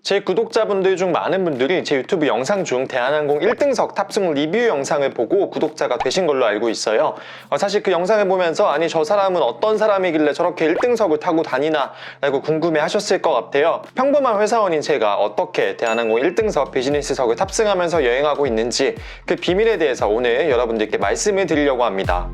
제 구독자분들 중 많은 분들이 제 유튜브 영상 중 대한항공 1등석 탑승 리뷰 영상을 보고 구독자가 되신 걸로 알고 있어요. 사실 그 영상을 보면서 아니 저 사람은 어떤 사람이길래 저렇게 1등석을 타고 다니나 라고 궁금해 하셨을 것 같아요. 평범한 회사원인 제가 어떻게 대한항공 1등석 비즈니스석을 탑승하면서 여행하고 있는지 그 비밀에 대해서 오늘 여러분들께 말씀을 드리려고 합니다.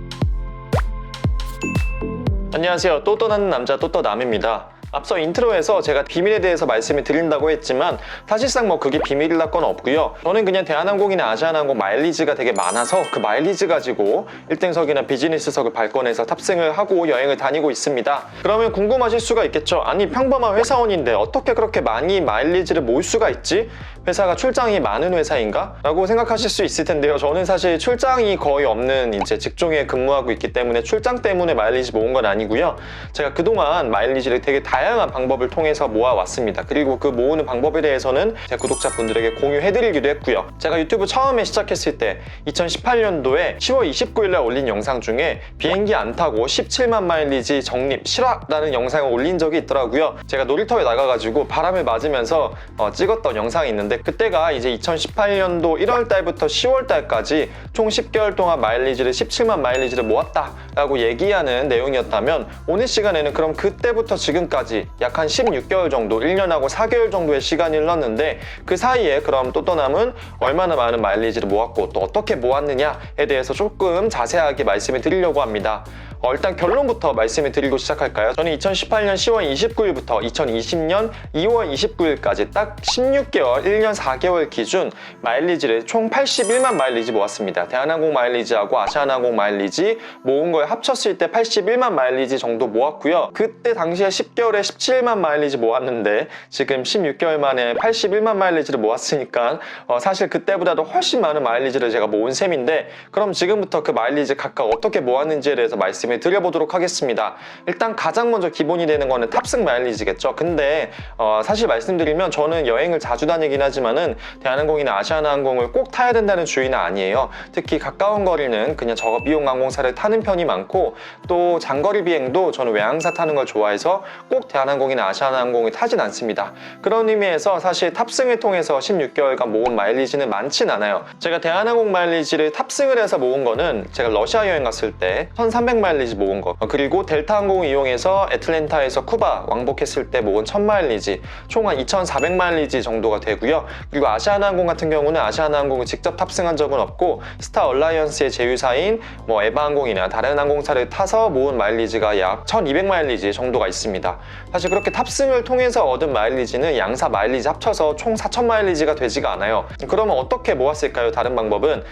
안녕하세요. 또 떠나는 남자 또떠남입니다. 앞서 인트로에서 제가 비밀에 대해서 말씀을 드린다고 했지만 사실상 그게 비밀이랄 건 없고요. 저는 그냥 대한항공이나 아시아나항공 마일리지가 되게 많아서 그 마일리지 가지고 1등석이나 비즈니스석을 발권해서 탑승을 하고 여행을 다니고 있습니다. 그러면 궁금하실 수가 있겠죠. 아니 평범한 회사원인데 어떻게 그렇게 많이 마일리지를 모을 수가 있지? 회사가 출장이 많은 회사인가? 라고 생각하실 수 있을 텐데요. 저는 사실 출장이 거의 없는 이제 직종에 근무하고 있기 때문에 출장 때문에 마일리지 모은 건 아니고요. 제가 그동안 마일리지를 되게 다양한 방법을 통해서 모아왔습니다. 그리고 그 모으는 방법에 대해서는 제 구독자분들에게 공유해드리기도 했고요. 제가 유튜브 처음에 시작했을 때 2018년도에 10월 29일날 올린 영상 중에 비행기 안 타고 17만 마일리지 적립 실화라는 영상을 올린 적이 있더라고요. 제가 놀이터에 나가가지고 바람을 맞으면서 찍었던 영상이 있는데 그때가 이제 2018년도 1월달부터 10월달까지 총 10개월 동안 마일리지를 17만 마일리지를 모았다라고 얘기하는 내용이었다면 오늘 시간에는 그럼 그때부터 지금까지 약 한 16개월 정도, 1년하고 4개월 정도의 시간이 흘렀는데 그 사이에 그럼 또떠남은 얼마나 많은 마일리지를 모았고 또 어떻게 모았느냐에 대해서 조금 자세하게 말씀을 드리려고 합니다. 일단 결론부터 말씀을 드리고 시작할까요? 저는 2018년 10월 29일부터 2020년 2월 29일까지 딱 16개월, 1년 4개월 기준 마일리지를 총 81만 마일리지 모았습니다. 대한항공 마일리지하고 아시아나항공 마일리지 모은 걸 합쳤을 때 81만 마일리지 정도 모았고요. 그때 당시에 10개월에 17만 마일리지 모았는데 지금 16개월 만에 81만 마일리지를 모았으니까 사실 그때보다도 훨씬 많은 마일리지를 제가 모은 셈인데 그럼 지금부터 그 마일리지 각각 어떻게 모았는지에 대해서 말씀을 드려보도록 하겠습니다. 일단 가장 먼저 기본이 되는 거는 탑승 마일리지겠죠. 근데 사실 말씀드리면 저는 여행을 자주 다니긴 하지만은 대한항공이나 아시아나항공을 꼭 타야 된다는 주의는 아니에요. 특히 가까운 거리는 그냥 저비용 항공사를 타는 편이 많고 또 장거리 비행도 저는 외항사 타는 걸 좋아해서 꼭 대한항공이나 아시아나항공을 타진 않습니다. 그런 의미에서 사실 탑승을 통해서 16개월간 모은 마일리지는 많진 않아요. 제가 대한항공 마일리지를 탑승을 해서 모은 거는 제가 러시아 여행 갔을 때 1300마일리지 모은 거, 그리고 델타항공을 이용해서 애틀랜타에서 쿠바 왕복했을 때 모은 1000마일리지 총 한 2400마일리지 정도가 되고요. 그리고 아시아나항공 같은 경우는 아시아나항공을 직접 탑승한 적은 없고 스타 얼라이언스의 제휴사인 에바항공이나 다른 항공사를 타서 모은 마일리지가 약 1200마일리지 정도가 있습니다. 사실 그렇게 탑승을 통해서 얻은 마일리지는 양사 마일리지 합쳐서 총 4000마일리지가 되지가 않아요. 그러면 어떻게 모았을까요? 다른 방법은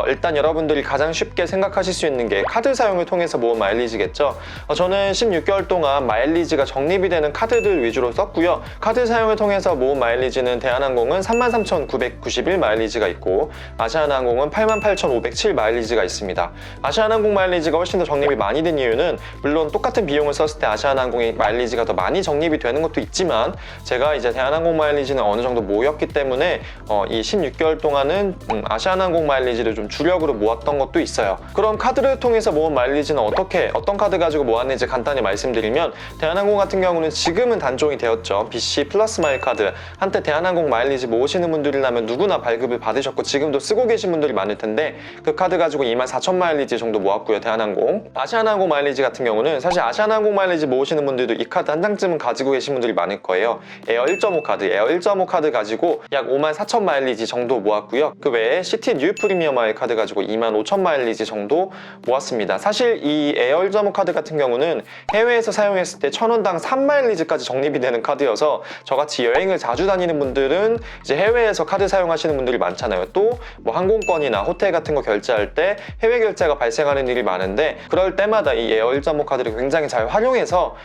일단 여러분들이 가장 쉽게 생각하실 수 있는 게 카드 사용을 통해서 모은 마일리지겠죠. 저는 16개월 동안 마일리지가 적립이 되는 카드들 위주로 썼고요. 카드 사용을 통해서 모은 마일리지는 대한항공은 33,991 마일리지가 있고 아시아나항공은 88,507 마일리지가 있습니다. 아시아나항공 마일리지가 훨씬 더 적립이 많이 된 이유는 물론 똑같은 비용을 썼을 때 아시아나항공의 마일리지가 더 많이 적립이 되는 것도 있지만 제가 이제 대한항공 마일리지는 어느 정도 모였기 때문에 이 16개월 동안은 아시아나항공 마일리지를 좀 주력으로 모았던 것도 있어요. 그럼 카드를 통해서 모은 마일리지는 어떤 카드 가지고 모았는지 간단히 말씀드리면 대한항공 같은 경우는 지금은 단종이 되었죠. BC 플러스 마일 카드. 한때 대한항공 마일리지 모으시는 분들이라면 누구나 발급을 받으셨고 지금도 쓰고 계신 분들이 많을 텐데 그 카드 가지고 24,000 마일리지 정도 모았고요. 대한항공. 아시아나항공 마일리지 같은 경우는 사실 아시아나항공 마일리지 모으시는 분들도 이 카드 한 장쯤은 가지고 계신 분들이 많을 거예요. 에어 1.5 카드. 에어 1.5 카드 가지고 약 54,000 마일리지 정도 모았고요. 그 외에 시티 뉴 프리미엄 마일 카드 가지고 25,000 마일리지 정도 모았습니다. 사실 이 에어 1.5 카드 같은 경우는 해외에서 사용했을 때 1000원당 3마일리지까지 적립이 되는 카드여서 저같이 여행을 자주 다니는 분들은 이제 해외에서 카드 사용하시는 분들이 많잖아요. 또 항공권이나 호텔 같은 거 결제할 때 해외 결제가 발생하는 일이 많은데 그럴 때마다 이 에어 1.5 카드를 굉장히 잘 활용해서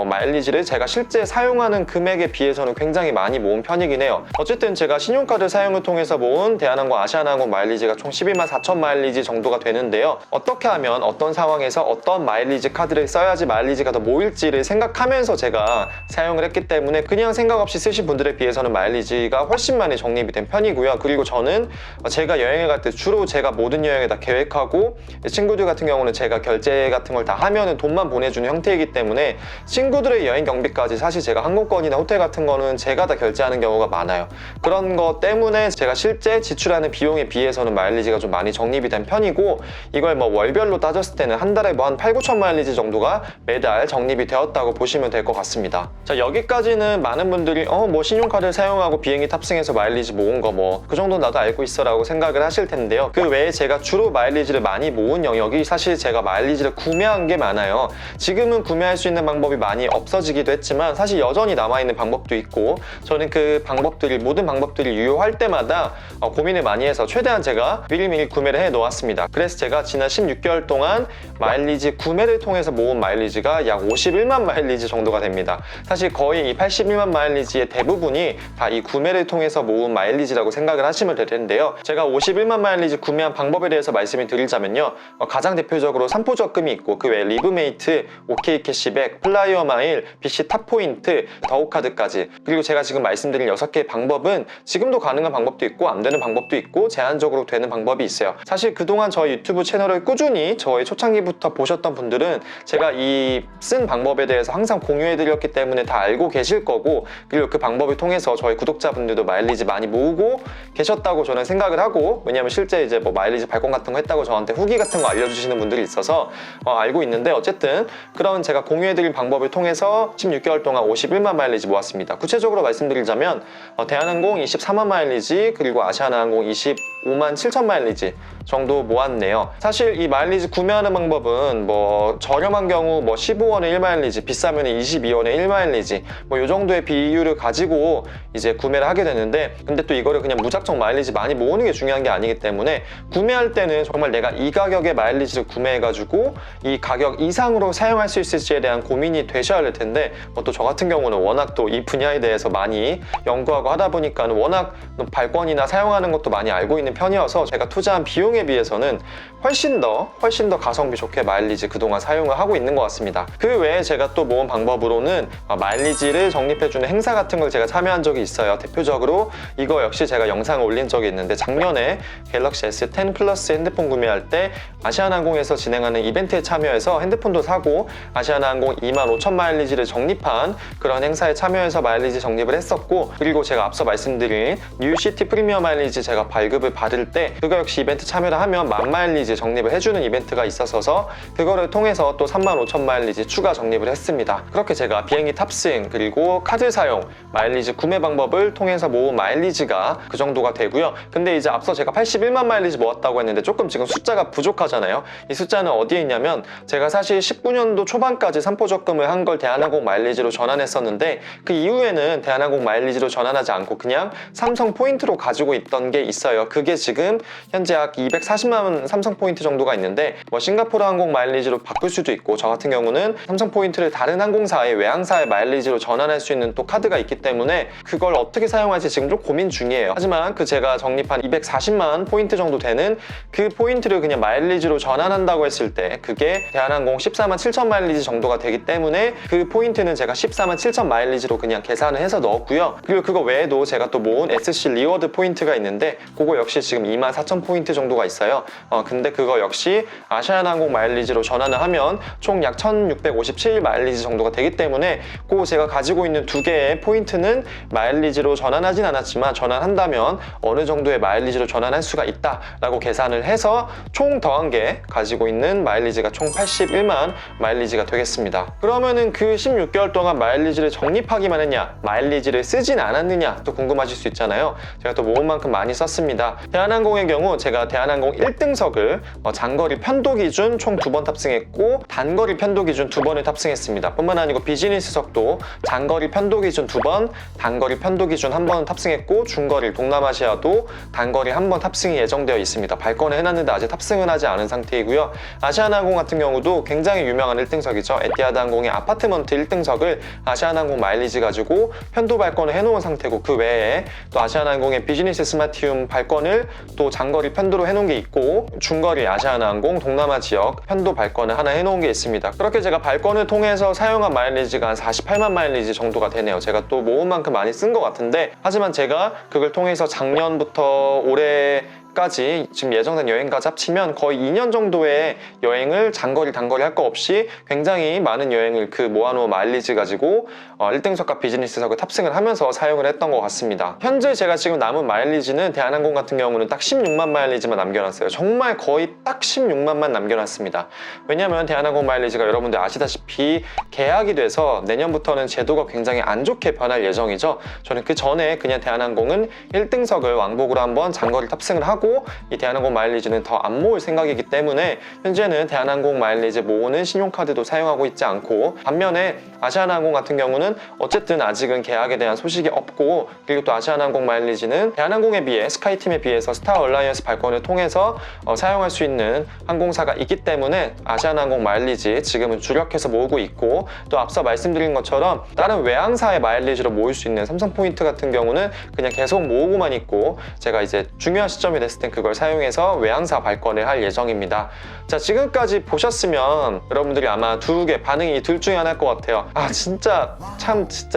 마일리지를 제가 실제 사용하는 금액에 비해서는 굉장히 많이 모은 편이긴 해요. 어쨌든 제가 신용카드 사용을 통해서 모은 대한항공, 아시아나항공 마일리지가 총 124,000 마일리지 정도가 되는데요. 어떻게 하면 어떤 상황에서 어떤 마일리지 카드를 써야지 마일리지가 더 모일지를 생각하면서 제가 사용을 했기 때문에 그냥 생각 없이 쓰신 분들에 비해서는 마일리지가 훨씬 많이 적립이 된 편이고요. 그리고 저는 제가 여행을 갈 때 주로 제가 모든 여행을 다 계획하고 친구들 같은 경우는 제가 결제 같은 걸 다 하면은 돈만 보내주는 형태이기 때문에 친구들의 여행 경비까지 사실 제가 항공권이나 호텔 같은 거는 제가 다 결제하는 경우가 많아요. 그런 것 때문에 제가 실제 지출하는 비용에 비해서는 마일리지가 좀 많이 적립이 된 편이고, 이걸 뭐 월별로 따졌을 때는 한 달에 뭐 한 8-9천 마일리지 정도가 매달 적립이 되었다고 보시면 될 것 같습니다. 자, 여기까지는 많은 분들이 뭐 신용카드를 사용하고 비행기 탑승해서 마일리지 모은 거 뭐 그 정도는 나도 알고 있어 라고 생각을 하실 텐데요. 그 외에 제가 주로 마일리지를 많이 모은 영역이 사실 제가 마일리지를 구매한 게 많아요. 지금은 구매할 수 있는 방법이 많이 없어지기도 했지만 사실 여전히 남아있는 방법도 있고, 저는 그 방법들이 모든 방법들이 유효할 때마다 고민을 많이 해서 최대한 제가 미리미리 구매를 해 놓았습니다. 그래서 제가 지난 16개월 동안 마일리지 구매를 통해서 모은 마일리지가 약 51만 마일리지 정도가 됩니다. 사실 거의 이 81만 마일리지의 대부분이 다 이 구매를 통해서 모은 마일리지라고 생각을 하시면 될 텐데요. 제가 51만 마일리지 구매한 방법에 대해서 말씀을 드리자면요, 가장 대표적으로 3포 적금이 있고, 그 외에 리브메이트, OK 캐시백, 플라이어 마일, BC 탑포인트, 더우카드까지, 그리고 제가 지금 말씀드린 6개의 방법은 지금도 가능한 방법도 있고 안 되는 방법도 있고 제한적으로 되는 방법이 있어요. 사실 그동안 저희 유튜브 채널을 꾸준히 저희 초창기부터 보셨던 분들은 제가 이 쓴 방법에 대해서 항상 공유해드렸기 때문에 다 알고 계실 거고, 그리고 그 방법을 통해서 저희 구독자분들도 마일리지 많이 모으고 계셨다고 저는 생각을 하고, 왜냐면 실제 이제 뭐 마일리지 발권 같은 거 했다고 저한테 후기 같은 거 알려주시는 분들이 있어서 알고 있는데, 어쨌든 그런 제가 공유해드린 방법을 통해서 16개월 동안 51만 마일리지 모았습니다. 구체적으로 말씀드리자면 대한항공 24만 마일리지, 그리고 아시아나항공 25만 7천 마일리지 정도 모았네요. 사실 이 마일리지 구매하는 방법은 뭐 저렴한 경우 뭐 15원에 1마일리지, 비싸면 22원에 1마일리지 뭐 이 정도의 비율을 가지고 이제 구매를 하게 되는데, 근데 또 이거를 그냥 무작정 마일리지 많이 모으는 게 중요한 게 아니기 때문에 구매할 때는 정말 내가 이 가격의 마일리지를 구매해가지고 이 가격 이상으로 사용할 수 있을지에 대한 고민이 되셔야 할 텐데, 또 저 같은 경우는 워낙 또 이 분야에 대해서 많이 연구하고 하다 보니까 워낙 발권이나 사용하는 것도 많이 알고 있는 편이어서 제가 투자한 비용에 비해서는 훨씬 더 가성비 좋게 마일리지 그동안 사용을 하고 있는 것 같습니다. 그 외에 제가 또 모은 방법으로는 마일리지를 적립해주는 행사 같은 걸 제가 참여한 적이 있어요. 대표적으로 이거 역시 제가 영상을 올린 적이 있는데, 작년에 갤럭시 S10 플러스 핸드폰 구매할 때 아시아나항공에서 진행하는 이벤트에 참여해서 핸드폰도 사고 아시아나항공 2만 5천 마일리지를 적립한 그런 행사에 참여해서 마일리지 적립을 했었고, 그리고 제가 앞서 말씀드린 뉴시티 프리미엄 마일리지 제가 발급을 받을 때 그거 역시 이벤트 참여를 하면 만 마일리지 적립을 해주는 이벤트가 있어서 그거를 통해서 또 3만 5천 마일리지 추가 적립을 했습니다. 그렇게 제가 비행기 탑승 그리고 카드 사용, 마일리지 구매 방법을 통해서 모은 마일리지가 그 정도가 되고요. 근데 이제 앞서 제가 81만 마일리지 모았다고 했는데 조금 지금 숫자가 부족하잖아요. 이 숫자는 어디에 있냐면, 제가 사실 19년도 초반까지 3포 적금을 한 걸 대한항공 마일리지로 전환했었는데, 그 이후에는 대한항공 마일리지로 전환하지 않고 그냥 삼성 포인트로 가지고 있던 게 있어요. 그게 지금 현재 약 240만 삼성 포인트 정도가 있는데, 뭐 싱가포르 항공 마일리지로 바꿀 수도 있고, 저 같은 경우는 삼성 포인트를 다른 항공사의 외항사의 마일리지로 전환할 수 있는 또 카드가 있기 때문에 그걸 어떻게 사용할지 지금 좀 고민 중이에요. 하지만 그 제가 적립한 240만 포인트 정도 되는 그 포인트를 그냥 마일리지로 전환한다고 했을 때 그게 대한항공 14만 7천 마일리지 정도가 되기 때문에 그 포인트는 제가 14만 7천 마일리지로 그냥 계산을 해서 넣었고요. 그리고 그거 외에도 제가 또 모은 SC 리워드 포인트가 있는데, 그거 역시 지금 2만 4천 포인트 정도가 있어요. 근데 그거 역시 아시아나항공 마일리지로 전환을 하면 총 약 1657 마일리지 정도가 되기 때문에 그 제가 가지고 있는 두 개의 포인트는 마일리지로 전환하진 않았지만 전환한다면 어느 정도의 마일리지로 전환할 수가 있다라고 계산을 해서 총 더한 게 가지고 있는 마일리지가 총 81만 마일리지가 되겠습니다. 그러면은 그 16개월 동안 마일리지를 적립하기만 했냐, 마일리지를 쓰진 않았느냐 또 궁금하실 수 있잖아요. 제가 또 모은 만큼 많이 썼습니다. 대한항공의 경우 제가 대한항공 1등석을 장거리 편도 기준 총 2번 탑승했고, 단거리 편도 기준 2번을 탑승했습니다. 뿐만 아니고 비즈니스석도 장거리 편도 기준 2번, 단거리 편도 기준 1번은 탑승했고, 중거리 동남아시아도 단거리 1번 탑승이 예정되어 있습니다. 발권을 해놨는데 아직 탑승은 하지 않은 상태이고요. 아시아나항공 같은 경우도 굉장히 유명한 1등석이죠. 에티하드 항공의 아파트먼트 1등석을 아시아나항공 마일리지 가지고 편도 발권을 해놓은 상태고, 그 외에 또 아시아나항공의 비즈니스 스마티움 발권을 발권을 또 장거리 편도로 해놓은 게 있고 중거리 아시아나항공 동남아 지역 편도 발권을 하나 해놓은 게 있습니다. 그렇게 제가 발권을 통해서 사용한 마일리지가 한 48만 마일리지 정도가 되네요. 제가 또 모은 만큼 많이 쓴 것 같은데, 하지만 제가 그걸 통해서 작년부터 올해까지 지금 예정된 여행까지 합치면 거의 2년 정도의 여행을 장거리 단거리 할 거 없이 굉장히 많은 여행을 그 모아놓은 마일리지 가지고 1등석과 비즈니스석을 탑승을 하면서 사용을 했던 것 같습니다. 현재 제가 지금 남은 마일리지는 대한항공 같은 경우는 딱 16만 마일리지만 남겨놨어요. 정말 거의 딱 16만만 남겨놨습니다. 왜냐하면 대한항공 마일리지가 여러분들 아시다시피 계약이 돼서 내년부터는 제도가 굉장히 안 좋게 변할 예정이죠. 저는 그 전에 그냥 대한항공은 1등석을 왕복으로 한번 장거리 탑승을 하고 이 대한항공 마일리지는 더 안 모을 생각이기 때문에 현재는 대한항공 마일리지 모으는 신용카드도 사용하고 있지 않고, 반면에 아시아나항공 같은 경우는 어쨌든 아직은 계약에 대한 소식이 없고, 그리고 또 아시아나항공 마일리지는 대한항공에 비해 스카이팀에 비해서 스타 얼라이언스 발권을 통해서 사용할 수 있는 항공사가 있기 때문에 아시아나항공 마일리지 지금은 주력해서 모으고 있고, 또 앞서 말씀드린 것처럼 다른 외항사의 마일리지로 모을 수 있는 삼성포인트 같은 경우는 그냥 계속 모으고만 있고, 제가 이제 중요한 시점이 됐을 땐 그걸 사용해서 외항사 발권을 할 예정입니다. 자, 지금까지 보셨으면 여러분들이 아마 두 개 반응이 둘 중에 하나일 것 같아요. 아, 진짜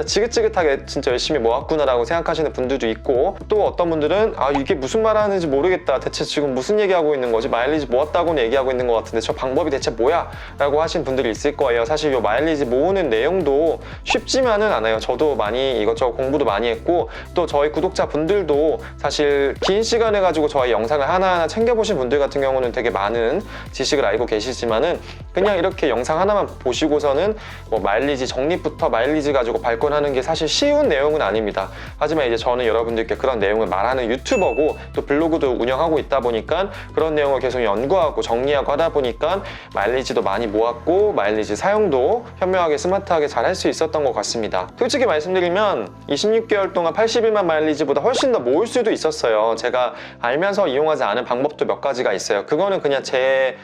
지긋지긋하게 진짜 열심히 모았구나라고 생각하시는 분들도 있고, 또 어떤 분들은 아, 이게 무슨 말 하는지 모르겠다, 대체 지금 무슨 얘기하고 있는 거지, 마일리지 모았다고는 얘기하고 있는 것 같은데 저 방법이 대체 뭐야? 라고 하신 분들이 있을 거예요. 사실 이 마일리지 모으는 내용도 쉽지만은 않아요. 저도 많이 이것저것 공부도 많이 했고, 또 저희 구독자분들도 사실 긴 시간을 가지고 저희 영상을 하나하나 챙겨보신 분들 같은 경우는 되게 많은 지식을 알고 계시지만은, 그냥 이렇게 영상 하나만 보시고서는 뭐 마일리지 적립부터 마일리지 가지고 발권하는 게 사실 쉬운 내용은 아닙니다. 하지만 이제 저는 여러분들께 그런 내용을 말하는 유튜버고 또 블로그도 운영하고 있다 보니까 그런 내용을 계속 연구하고 정리하고 하다 보니까 마일리지도 많이 모았고 마일리지 사용도 현명하게 스마트하게 잘 할 수 있었던 것 같습니다. 솔직히 말씀드리면 26개월 동안 81만 마일리지보다 훨씬 더 모을 수도 있었어요. 제가 알면서 이용하지 않은 방법도 몇 가지가 있어요. 그거는 그냥 제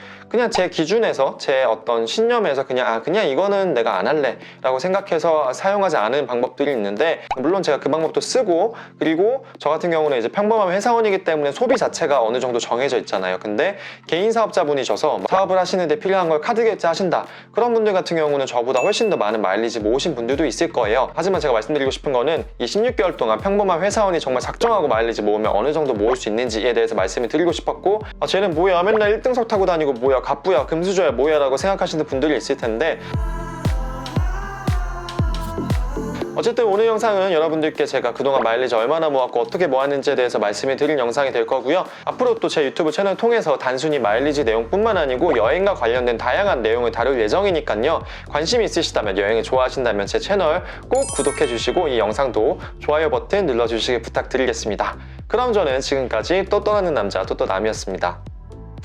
기준에서, 제 어떤 신념에서 그냥 이거는 내가 안 할래 라고 생각해서 사용하지 않은 방법들이 있는데, 물론 제가 그 방법도 쓰고, 그리고 저 같은 경우는 이제 평범한 회사원이기 때문에 소비 자체가 어느 정도 정해져 있잖아요. 근데 개인 사업자분이셔서 사업을 하시는데 필요한 걸 카드 결제하신다, 그런 분들 같은 경우는 저보다 훨씬 더 많은 마일리지 모으신 분들도 있을 거예요. 하지만 제가 말씀드리고 싶은 거는 이 16개월 동안 평범한 회사원이 정말 작정하고 마일리지 모으면 어느 정도 모을 수 있는지에 대해서 말씀을 드리고 싶었고, 쟤는 뭐야 맨날 1등석 타고 다니고 뭐야 갑부야 금수저야 뭐야 라고 생각하시는 분들이 있을 텐데, 어쨌든 오늘 영상은 여러분들께 제가 그동안 마일리지 얼마나 모았고 어떻게 모았는지에 대해서 말씀을 드릴 영상이 될 거고요. 앞으로 또 제 유튜브 채널 통해서 단순히 마일리지 내용뿐만 아니고 여행과 관련된 다양한 내용을 다룰 예정이니까요. 관심이 있으시다면, 여행을 좋아하신다면 제 채널 꼭 구독해 주시고 이 영상도 좋아요 버튼 눌러주시길 부탁드리겠습니다. 그럼 저는 지금까지 또 떠나는 남자 또또남이었습니다.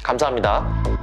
감사합니다.